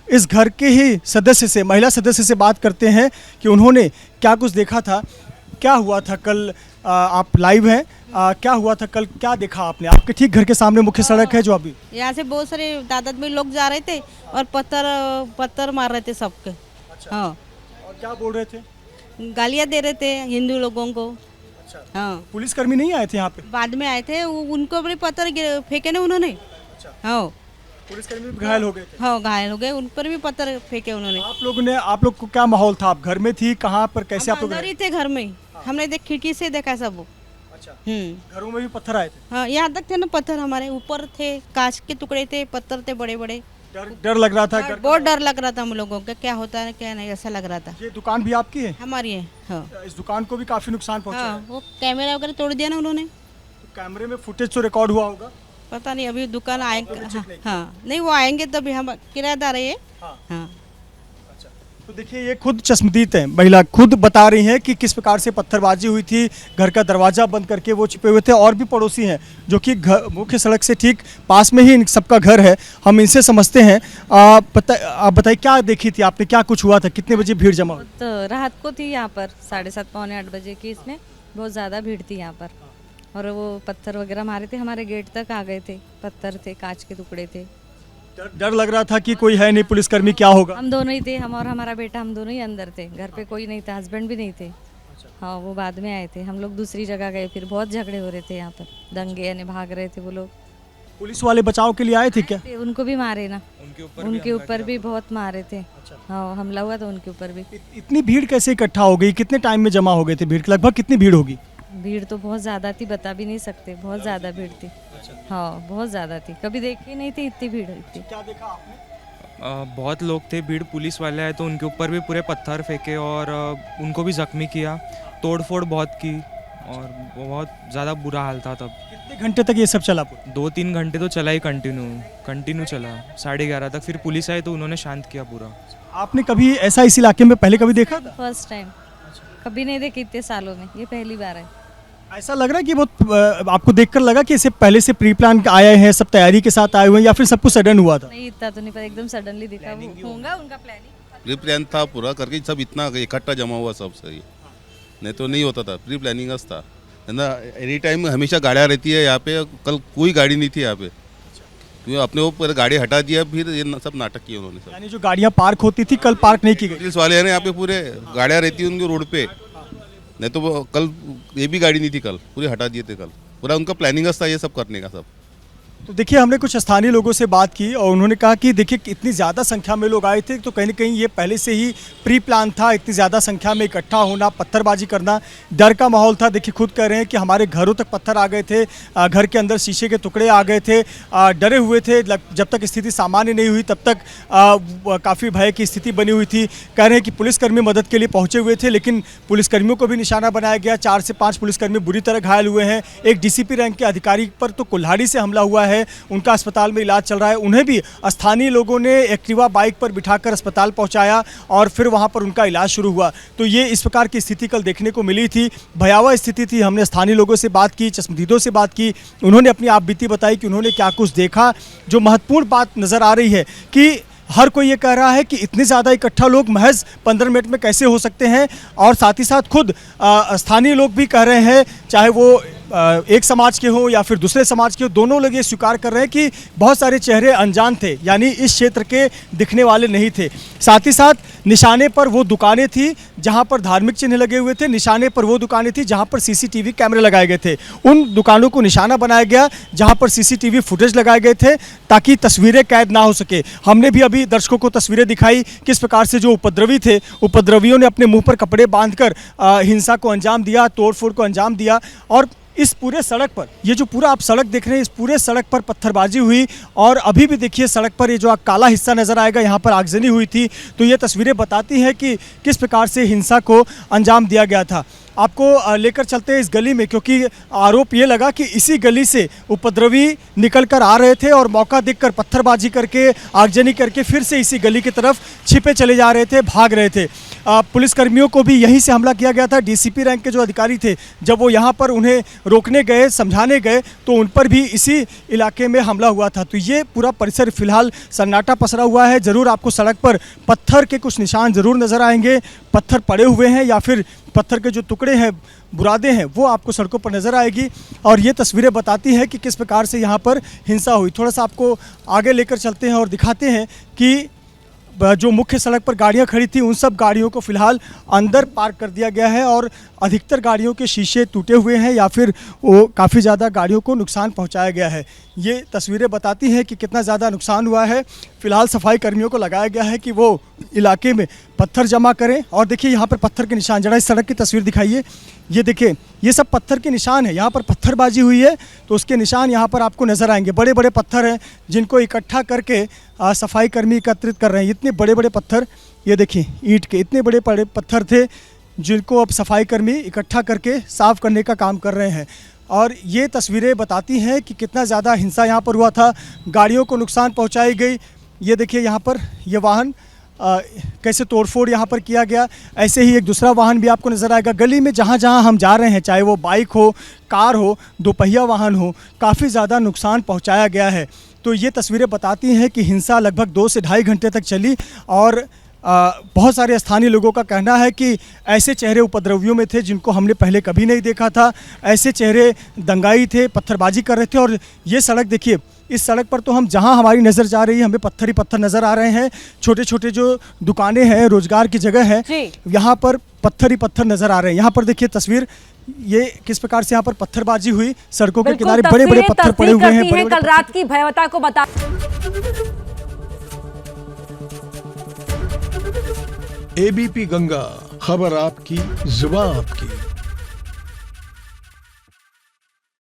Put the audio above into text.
इस घर के ही सदस्य से, महिला सदस्य से बात करते हैं कि उन्होंने क्या कुछ देखा था, क्या हुआ था कल। आप लाइव हैं, क्या हुआ था कल, क्या देखा आपने? आपके ठीक घर के सामने मुख्य सड़क है जो अभी। यहाँ से बहुत सारे दादत में लोग जा रहे थे और पत्थर मार रहे थे सबके। हाँ, और क्या बोल रहे थे? गालियाँ दे रहे थे हिंदू लोगों को। हाँ, पुलिसकर्मी नहीं आए थे यहाँ पे? बाद में आए थे, उनको अपने पत्थर फेंके ना उन्होंने। हाँ पुलिसकर्मी भी घायल हो गए थे? हाँ, घायल हो गए, उन पर भी पत्थर फेंके उन्होंने। आप लोग को क्या माहौल था? आप घर में थी, कहाँ पर, कैसे हम आप लोग अंदर ही थे घर में, हमने देख खिड़की से देखा सब। घरों में भी पत्थर आए थे? हाँ, यहाँ तक थे ना पत्थर, हमारे ऊपर थे, कांच के टुकड़े थे, पत्थर थे बड़े बड़े। डर लग रहा था? बहुत डर लग रहा था हम लोगों का, क्या होता है क्या नहीं, ऐसा लग रहा था। ये दुकान भी आपकी है? हमारी है। हाँ, इस दुकान को भी काफी नुकसान पहुंचा हाँ, है। वो कैमरा वगैरह तोड़ दिया ना उन्होंने। कैमरे में फुटेज तो रिकॉर्ड हुआ होगा? पता नहीं, अभी दुकान आएंगे। हाँ, नहीं वो आएंगे तभी, हम किराएदार है ये। हाँ। तो देखिए, ये खुद चश्मदीद है महिला, खुद बता रही हैं कि किस प्रकार से पत्थरबाजी हुई थी। घर का दरवाजा बंद करके वो छिपे हुए थे। और भी पड़ोसी हैं जो कि मुख्य सड़क से ठीक पास में ही इन सबका घर है। हम इनसे समझते हैं। आप बताइए, क्या देखी थी आपने, क्या कुछ हुआ था, कितने बजे भीड़ जमा हुई? तो रात को थी यहाँ पर 7:30 पौने 8 बजे की, इसमें बहुत ज़्यादा भीड़ थी यहाँ पर। और वो पत्थर वगैरह मारे थे, हमारे गेट तक आ गए थे, पत्थर थे, कांच के टुकड़े थे। डर लग रहा था कि कोई है नहीं पुलिसकर्मी, क्या होगा? हम दोनों ही थे, हम और हमारा बेटा, हम दोनों ही अंदर थे, घर पे कोई नहीं था, हस्बैंड भी नहीं थे। हाँ, वो बाद में आए थे, हम लोग दूसरी जगह गए, फिर बहुत झगड़े हो रहे थे यहाँ पर, दंगे यानी भाग रहे थे वो लोग। पुलिस वाले बचाव के लिए आए थे क्या? उनको भी मारे ना, उनके ऊपर भी बहुत मारे थे। हाँ, हमला हुआ था उनके ऊपर भी। इतनी भीड़ कैसे इकट्ठा हो गई? कितने टाइम में जमा हो गए थे? भीड़ लगभग कितनी भीड़ होगी? भीड़ तो बहुत ज़्यादा थी, बता भी नहीं सकते, बहुत ज़्यादा भीड़ थी। हाँ, बहुत ज़्यादा थी, कभी देखी नहीं थी इतनी भीड़ थी। क्या देखा आपने? बहुत लोग थे, भीड़। पुलिस वाले आए तो उनके ऊपर भी पूरे पत्थर फेंके और उनको भी जख्मी किया, तोड़फोड़ बहुत की और बहुत ज़्यादा बुरा हाल था तब। कितने घंटे तक ये सब चला? 2-3 घंटे तो चला ही, कंटिन्यू चला 11:30 तक। फिर पुलिस आई तो उन्होंने शांत किया पूरा। आपने कभी ऐसा इस इलाके में पहले कभी देखा था? फर्स्ट टाइम, कभी नहीं देखी इतने सालों में, ये पहली बार है। ऐसा लग रहा है कि बहुत आपको देखकर लगा कि इसे पहले से प्री प्लान आए हैं, सब तैयारी के साथ आए हुए हैं, या फिर सब कुछ सडन हुआ था? नहीं, इतना तो नहीं, पर एकदम सडनली दिखा। होगा उनका प्लानिंग, प्री प्लान था पूरा करके, सब इतना इकट्ठा जमा हुआ सब सही, नहीं तो नहीं होता था। प्री प्लानिंग था ना, एनी टाइम हमेशा गाड़ियाँ रहती है यहाँ पे। कल कोई गाड़ी नहीं थी यहाँ पे, क्योंकि अपने ऊपर गाड़ी हटा दिया, फिर ये सब नाटक किए उन्होंने। सब यानी जो गाड़ियाँ पार्क होती थी कल पार्क नहीं की गई? पुलिस वाले हैं ना यहाँ पे, पूरे गाड़ियाँ रहती है उनके रोड पे, नहीं तो वो कल ये भी गाड़ी नहीं थी, कल पूरे हटा दिए थे। कल पूरा उनका प्लानिंग था ये सब करने का सब। तो देखिए, हमने कुछ स्थानीय लोगों से बात की और उन्होंने कहा कि देखिए इतनी ज़्यादा संख्या में लोग आए थे तो कहीं ना कहीं ये पहले से ही प्री प्लान था। इतनी ज़्यादा संख्या में इकट्ठा होना, पत्थरबाजी करना, डर का माहौल था। देखिए खुद कह रहे हैं कि हमारे घरों तक पत्थर आ गए थे, घर के अंदर शीशे के टुकड़े आ गए थे, डरे हुए थे। जब तक स्थिति सामान्य नहीं हुई तब तक काफ़ी भय की स्थिति बनी हुई थी। कह रहे हैं कि पुलिसकर्मी मदद के लिए पहुँचे हुए थे, लेकिन पुलिसकर्मियों को भी निशाना बनाया गया। 4 से 5 पुलिसकर्मी बुरी तरह घायल हुए हैं। एक DCP रैंक के अधिकारी पर तो कुल्हाड़ी से हमला हुआ है, उनका अस्पताल में इलाज चल रहा है। उन्हें भी स्थानीय लोगों ने एक्टिवा बाइक पर बिठाकर अस्पताल पहुंचाया और फिर वहां पर उनका इलाज शुरू हुआ। तो ये इस प्रकार की स्थिति कल देखने को मिली थी, भयावह स्थिति थी। हमने स्थानीय लोगों से बात की, चश्मदीदों से बात की, उन्होंने अपनी आपबीती बताई कि उन्होंने क्या कुछ देखा। जो महत्वपूर्ण बात नज़र आ रही है कि हर कोई ये कह रहा है कि इतने ज़्यादा इकट्ठा लोग महज 15 मिनट में कैसे हो सकते हैं, और साथ ही साथ खुद स्थानीय लोग भी कह रहे हैं, चाहे वो एक समाज के हों या फिर दूसरे समाज के हों, दोनों लोग ये स्वीकार कर रहे हैं कि बहुत सारे चेहरे अनजान थे, यानी इस क्षेत्र के दिखने वाले नहीं थे। साथ ही साथ निशाने पर वो दुकानें थी जहां पर धार्मिक चिन्ह लगे हुए थे, निशाने पर वो दुकानें थी जहां पर CCTV कैमरे लगाए गए थे। उन दुकानों को निशाना बनाया गया जहां पर CCTV फुटेज लगाए गए थे ताकि तस्वीरें कैद ना हो सके। हमने भी अभी दर्शकों को तस्वीरें दिखाई किस प्रकार से जो उपद्रवी थे, उपद्रवियों ने अपने मुंह पर कपड़े बांधकर हिंसा को अंजाम दिया, तोड़फोड़ को अंजाम दिया। और इस पूरे सड़क पर, ये जो पूरा आप सड़क देख रहे हैं, इस पूरे सड़क पर पत्थरबाजी हुई। और अभी भी देखिए सड़क पर ये जो काला हिस्सा नज़र आएगा, यहाँ पर आगजनी हुई थी। तो ये तस्वीरें बताती हैं कि किस प्रकार से हिंसा को अंजाम दिया गया था। आपको लेकर चलते हैं इस गली में, क्योंकि आरोप ये लगा कि इसी गली से उपद्रवी निकल कर आ रहे थे और मौका देखकर पत्थरबाजी करके, आगजनी करके फिर से इसी गली की तरफ छिपे चले जा रहे थे, भाग रहे थे। पुलिसकर्मियों को भी यहीं से हमला किया गया था। डीसीपी रैंक के जो अधिकारी थे, जब वो यहाँ पर उन्हें रोकने गए, समझाने गए, तो उन पर भी इसी इलाके में हमला हुआ था। तो ये पूरा परिसर फिलहाल सन्नाटा पसरा हुआ है। ज़रूर आपको सड़क पर पत्थर के कुछ निशान ज़रूर नज़र आएंगे, पत्थर पड़े हुए हैं या फिर पत्थर के जो टुकड़े हैं, बुरादे हैं, वो आपको सड़कों पर नज़र आएगी। और ये तस्वीरें बताती हैं कि किस प्रकार से यहाँ पर हिंसा हुई। थोड़ा सा आपको आगे लेकर चलते हैं और दिखाते हैं कि जो मुख्य सड़क पर गाड़ियाँ खड़ी थी, उन सब गाड़ियों को फिलहाल अंदर पार्क कर दिया गया है और अधिकतर गाड़ियों के शीशे टूटे हुए हैं या फिर वो काफ़ी ज़्यादा गाड़ियों को नुकसान पहुंचाया गया है। ये तस्वीरें बताती हैं कि कितना ज़्यादा नुकसान हुआ है। फिलहाल सफाई कर्मियों को लगाया गया है कि वो इलाके में पत्थर जमा करें। और देखिए यहाँ पर पत्थर के निशान, जरा इस सड़क की तस्वीर दिखाइए। ये देखिए, ये सब पत्थर के निशान है। यहाँ पर पत्थरबाजी हुई है तो उसके निशान यहाँ पर आपको नज़र आएंगे। बड़े बड़े पत्थर हैं जिनको इकट्ठा करके सफाई कर्मी एकत्रित कर रहे हैं। इतने बड़े बड़े पत्थर, ये देखिए ईंट के इतने बड़े बड़े पत्थर थे जिनको अब सफाई कर्मी इकट्ठा करके साफ़ करने का काम कर रहे हैं। और ये तस्वीरें बताती हैं कि कितना ज़्यादा हिंसा यहाँ पर हुआ था, गाड़ियों को नुकसान पहुँचाई गई। ये देखिए यहाँ पर ये वाहन कैसे तोड़फोड़ यहाँ पर किया गया। ऐसे ही एक दूसरा वाहन भी आपको नज़र आएगा। गली में जहाँ जहाँ हम जा रहे हैं, चाहे वो बाइक हो, कार हो, दोपहिया वाहन हो, काफ़ी ज़्यादा नुकसान पहुँचाया गया है। तो ये तस्वीरें बताती हैं कि हिंसा लगभग 2 से ढाई घंटे तक चली और बहुत सारे स्थानीय लोगों का कहना है कि ऐसे चेहरे उपद्रवियों में थे जिनको हमने पहले कभी नहीं देखा था। ऐसे चेहरे दंगाई थे, पत्थरबाजी कर रहे थे। और ये सड़क देखिए, इस सड़क पर तो हम जहां हमारी नज़र जा रही है, हमें पत्थर ही पत्थर नज़र आ रहे हैं। छोटे छोटे जो दुकानें हैं, रोजगार की जगह है, यहाँ पर पत्थर ही पत्थर नज़र आ रहे हैं। यहाँ पर देखिए तस्वीर, ये किस प्रकार से यहाँ पर पत्थरबाजी हुई। सड़कों के किनारे बड़े बड़े पत्थर पड़े हुए हैं। कल रात की भयावहता को बता एबीपी गंगा, खबर आपकी, जुबान आपकी।